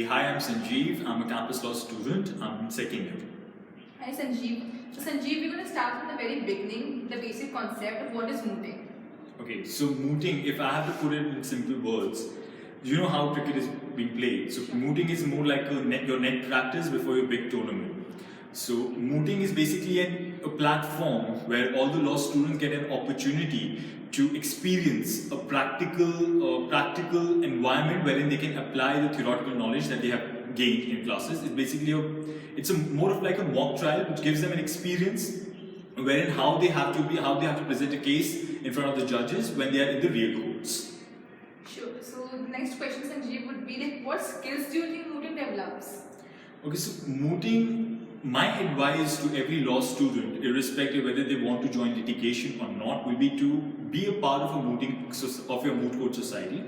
Hi, I'm Sanjeev. I'm a campus law student. I'm in second year. Hi Sanjeev. So Sanjeev, we're going to start from the very beginning, the basic concept of what is mooting. Okay, so mooting, if I have to put it in simple words, you know how cricket is being played. So mooting is more like your net practice before your big tournament. So mooting is basically a platform where all the law students get an opportunity to experience a practical environment wherein they can apply the theoretical knowledge that they have gained in classes. It's basically more of like a mock trial which gives them an experience wherein how they have to present a case in front of the judges when they are in the real courts. Sure. So the next question, Sanjeev, would be like, what skills do you think mooting develops? Okay, so mooting, my advice to every law student, irrespective whether they want to join litigation or not, will be to be a part of your moot court society,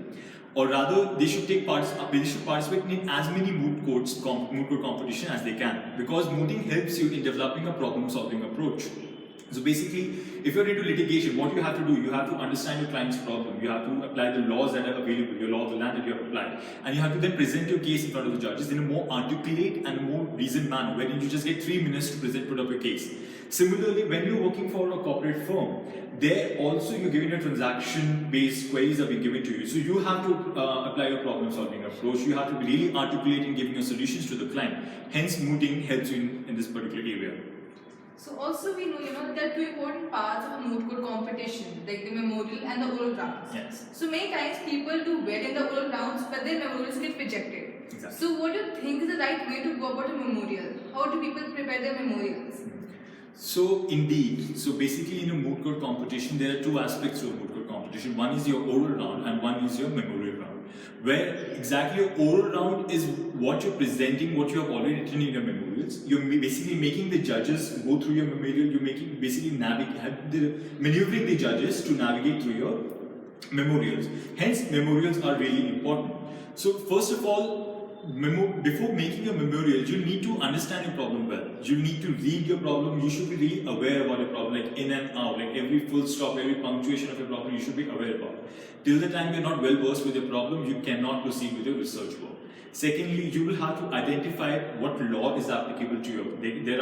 or rather, they should participate in as many moot court competition as they can, because mooting helps you in developing a problem-solving approach. So basically, if you're into litigation, what you have to do, you have to understand your client's problem, you have to apply the laws that are available, your law of the land that you have applied, and you have to then present your case in front of the judges in a more articulate and a more reasoned manner, wherein you just get 3 minutes to put up your case. Similarly, when you're working for a corporate firm, there also you're given a transaction-based queries are being given to you. So you have to apply your problem-solving approach. You have to be really articulate in giving your solutions to the client. Hence, mooting helps you in this particular area. So also we know, there are two important parts of a moot court competition, like the memorial and the oral rounds. Yes. So many times people do well in the oral rounds, but their memorials get rejected. Exactly. So what do you think is the right way to go about a memorial? How do people prepare their memorials? So indeed, so basically in a moot court competition, there are two aspects to a moot court competition. One is your oral round and one is your memorial round. Where exactly your oral round is what you're presenting, what you have already written in your memorials. You're basically making the judges go through your memorial. You're maneuvering the judges to navigate through your memorials. Hence, memorials are really important. So first of all, before making a memorial, you need to understand your problem well. You need to read your problem. You should be really aware about your problem, like in and out, like every full stop, every punctuation of your problem, you should be aware about. Till the time you're not well versed with your problem, you cannot proceed with your research work. Secondly, you will have to identify what law is applicable to you. There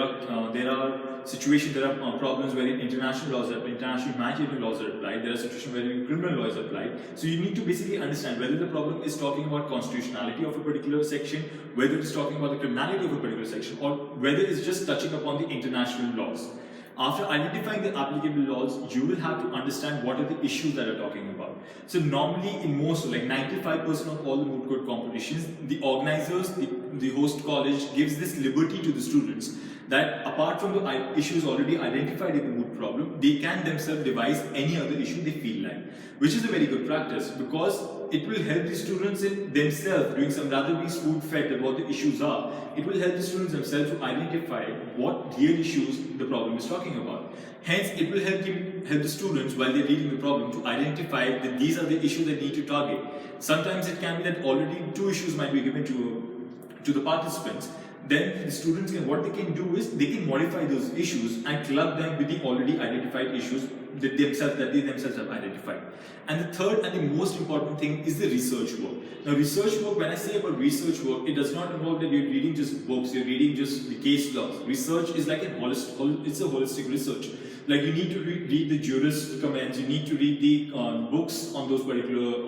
are situations, there are problems where international laws are applied, international humanitarian laws are applied. There are situations where criminal law is applied. So you need to basically understand whether the problem is talking about constitutionality of a particular section, whether it is talking about the criminality of a particular section, or whether it's just touching upon the international laws. After identifying the applicable laws, you will have to understand what are the issues that are talking about. So normally in most, like 95% of all the moot court competitions, the organizers, the host college gives this liberty to the students that apart from the issues already identified in the moot problem, they can themselves devise any other issue they feel like, which is a very good practice because it will help the students in themselves doing some rather being spoon-fed about what the issues are. It will help the students themselves to identify what real issues the problem is talking about. Hence, it will help the students while they're reading the problem to identify that these are the issues they need to target. Sometimes it can be that already 2 issues might be given to the participants. Then the students what they can do is they can modify those issues and club them with the already identified issues that they themselves have identified. And the third and the most important thing is the research work. Now research work, when I say about research work, it does not involve that you're reading just books, you're reading just the case laws. Research is like it's a holistic research. Like you need to read the jurist comments, you need to read the books on those particular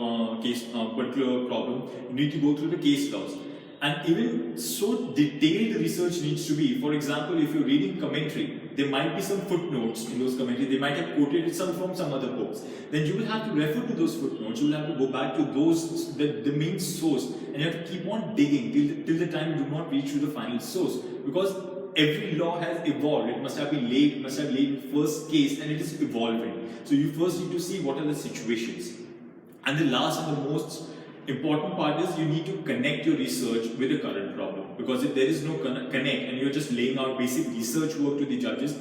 problem, you need to go through the case laws. And even so detailed the research needs to be. For example, if you're reading commentary, there might be some footnotes in those commentaries. They might have quoted some from some other books. Then you will have to refer to those footnotes. You will have to go back to the main source, and you have to keep on digging till the time you do not reach to the final source. Because every law has evolved. It must have laid in first case, and it is evolving. So you first need to see what are the situations. And the last and the most important part is you need to connect your research with the current problem, because if there is no connect and you're just laying out basic research work to the judges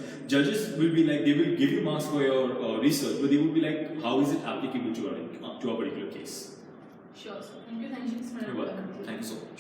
will be like, they will give you marks for your research, but they will be like, how is it applicable to a particular case? Sure. Thank you. You're welcome. Thank you so much.